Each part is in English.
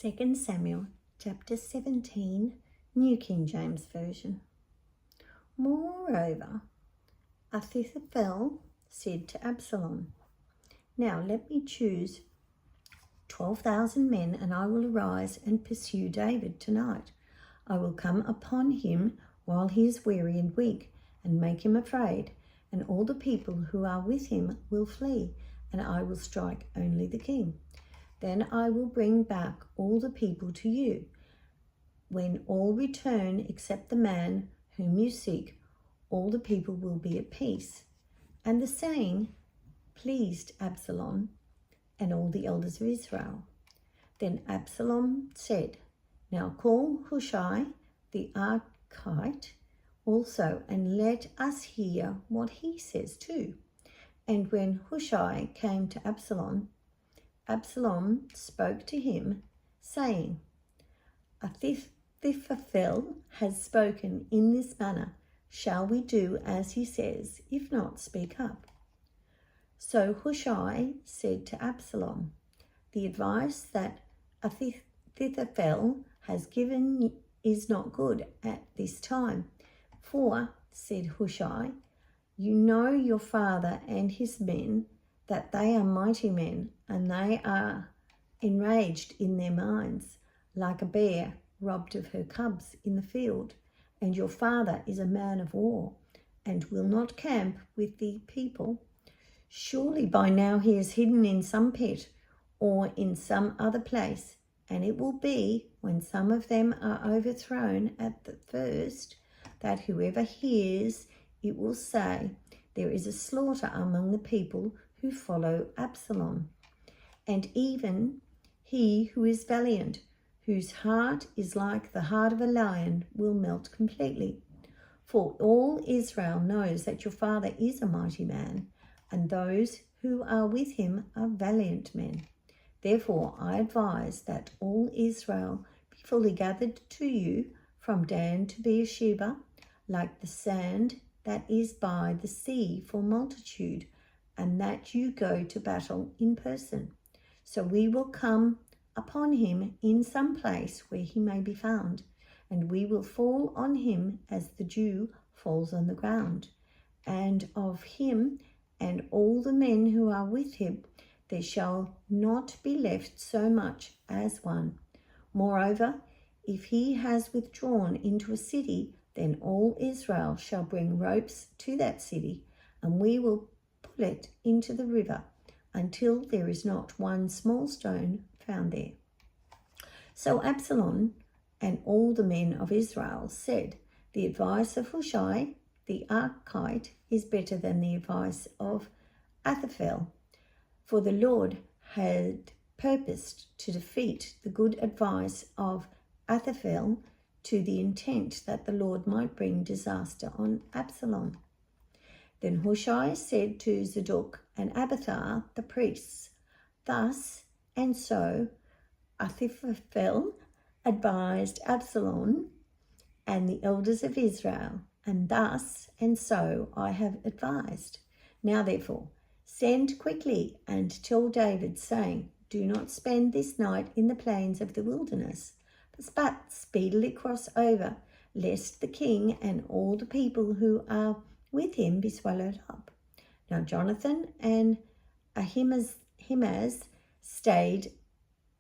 2 Samuel chapter 17, New King James Version. Moreover, Ahithophel said to Absalom, "Now let me choose 12,000 men, and I will arise and pursue David tonight. I will come upon him while he is weary and weak, and make him afraid, and all the people who are with him will flee, and I will strike only the king. Then I will bring back all the people to you. When all return except the man whom you seek, all the people will be at peace." And the saying pleased Absalom and all the elders of Israel. Then Absalom said, "Now call Hushai the Archite also, and let us hear what he says too." And when Hushai came to Absalom, Absalom spoke to him, saying, "Ahithophel has spoken in this manner. Shall we do as he says? If not, speak up." So Hushai said to Absalom, "The advice that Ahithophel has given is not good at this time. For," said Hushai, "you know your father and his men, that they are mighty men, and they are enraged in their minds, like a bear robbed of her cubs in the field. And your father is a man of war, and will not camp with the people. Surely by now he is hidden in some pit or in some other place, and it will be, when some of them are overthrown at the first, that whoever hears it will say, 'There is a slaughter among the people who follow Absalom.' And even he who is valiant, whose heart is like the heart of a lion, will melt completely. For all Israel knows that your father is a mighty man, and those who are with him are valiant men. Therefore I advise that all Israel be fully gathered to you, from Dan to Beersheba, like the sand that is by the sea for multitude, and that you go to battle in person. So we will come upon him in some place where he may be found, and we will fall on him as the dew falls on the ground. And of him and all the men who are with him there shall not be left so much as one. Moreover, if he has withdrawn into a city, then all Israel shall bring ropes to that city, and we will pull it into the river until there is not one small stone found there." So Absalom and all the men of Israel said, "The advice of Hushai the Archite is better than the advice of Ahithophel, for the Lord had purposed to defeat the good advice of Ahithophel, to the intent that the Lord might bring disaster on Absalom." Then Hushai said to Zadok and Abiathar the priests, "Thus and so Ahithophel advised Absalom and the elders of Israel, and thus and so I have advised. Now therefore send quickly and tell David, saying, 'Do not spend this night in the plains of the wilderness, but speedily cross over, lest the king and all the people who are with him be swallowed up.' Now Jonathan and Ahimaaz stayed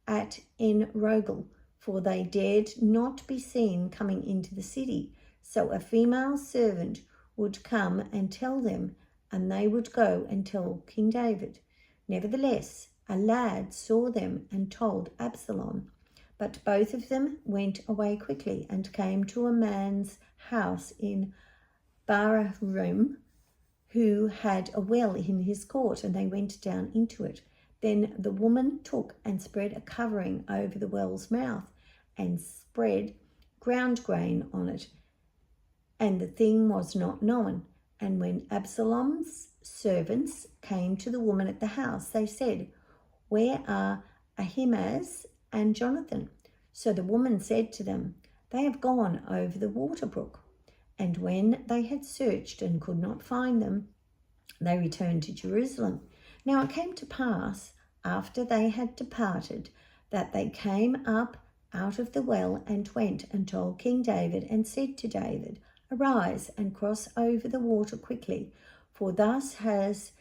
at En-Rogel, for they dared not be seen coming into the city. So a female servant would come and tell them, and they would go and tell King David. Nevertheless, a lad saw them and told Absalom. But both of them went away quickly and came to a man's house in Bahurim, who had a well in his court, and they went down into it. Then the woman took and spread a covering over the well's mouth, and spread ground grain on it, and the thing was not known. And when Absalom's servants came to the woman at the house, they said, 'Where are Ahimaaz and Jonathan?' So the woman said to them, 'They have gone over the water brook.' And when they had searched and could not find them, they returned to Jerusalem. Now it came to pass, after they had departed, that they came up out of the well and went and told King David and said to David, "Arise and cross over the water quickly, for thus has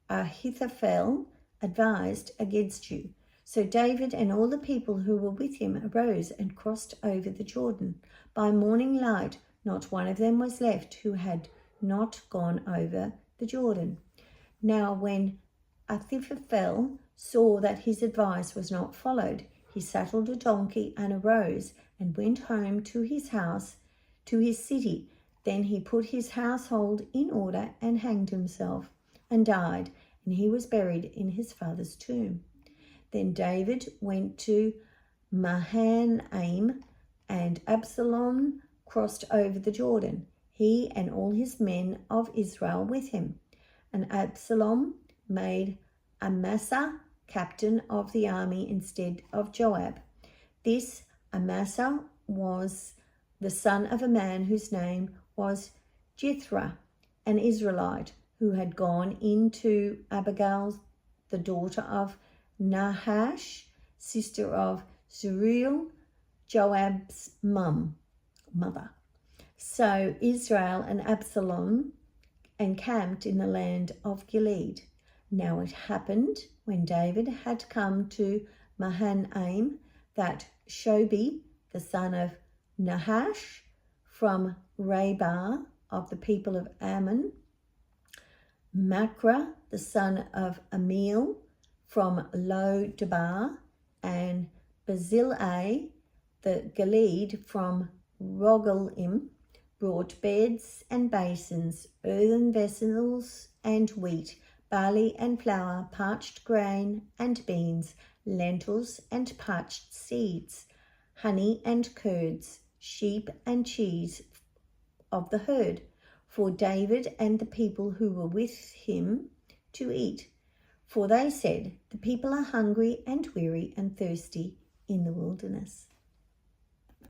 Ahithophel advised against you." So David and all the people who were with him arose and crossed over the Jordan. By morning light, not one of them was left who had not gone over the Jordan. Now when Ahithophel saw that his advice was not followed, he saddled a donkey and arose and went home to his house, to his city. Then he put his household in order and hanged himself and died, and he was buried in his father's tomb. Then David went to Mahanaim, and Absalom crossed over the Jordan, he and all his men of Israel with him. And Absalom made Amasa captain of the army instead of Joab. This Amasa was the son of a man whose name was Jithra, an Israelite, who had gone into Abigail, the daughter of Nahash, sister of Zeruiah, Joab's mother. So Israel and Absalom encamped in the land of Gilead. Now it happened when David had come to Mahanaim that Shobi, the son of Nahash, from Rabbah of the people of Ammon, Makra, the son of Amiel, from Lo-debar, and Barzillai, the Gilead, from Rogelim, brought beds and basins, earthen vessels and wheat, barley and flour, parched grain and beans, lentils and parched seeds, honey and curds, sheep and cheese of the herd, for David and the people who were with him to eat. For they said, "The people are hungry and weary and thirsty in the wilderness."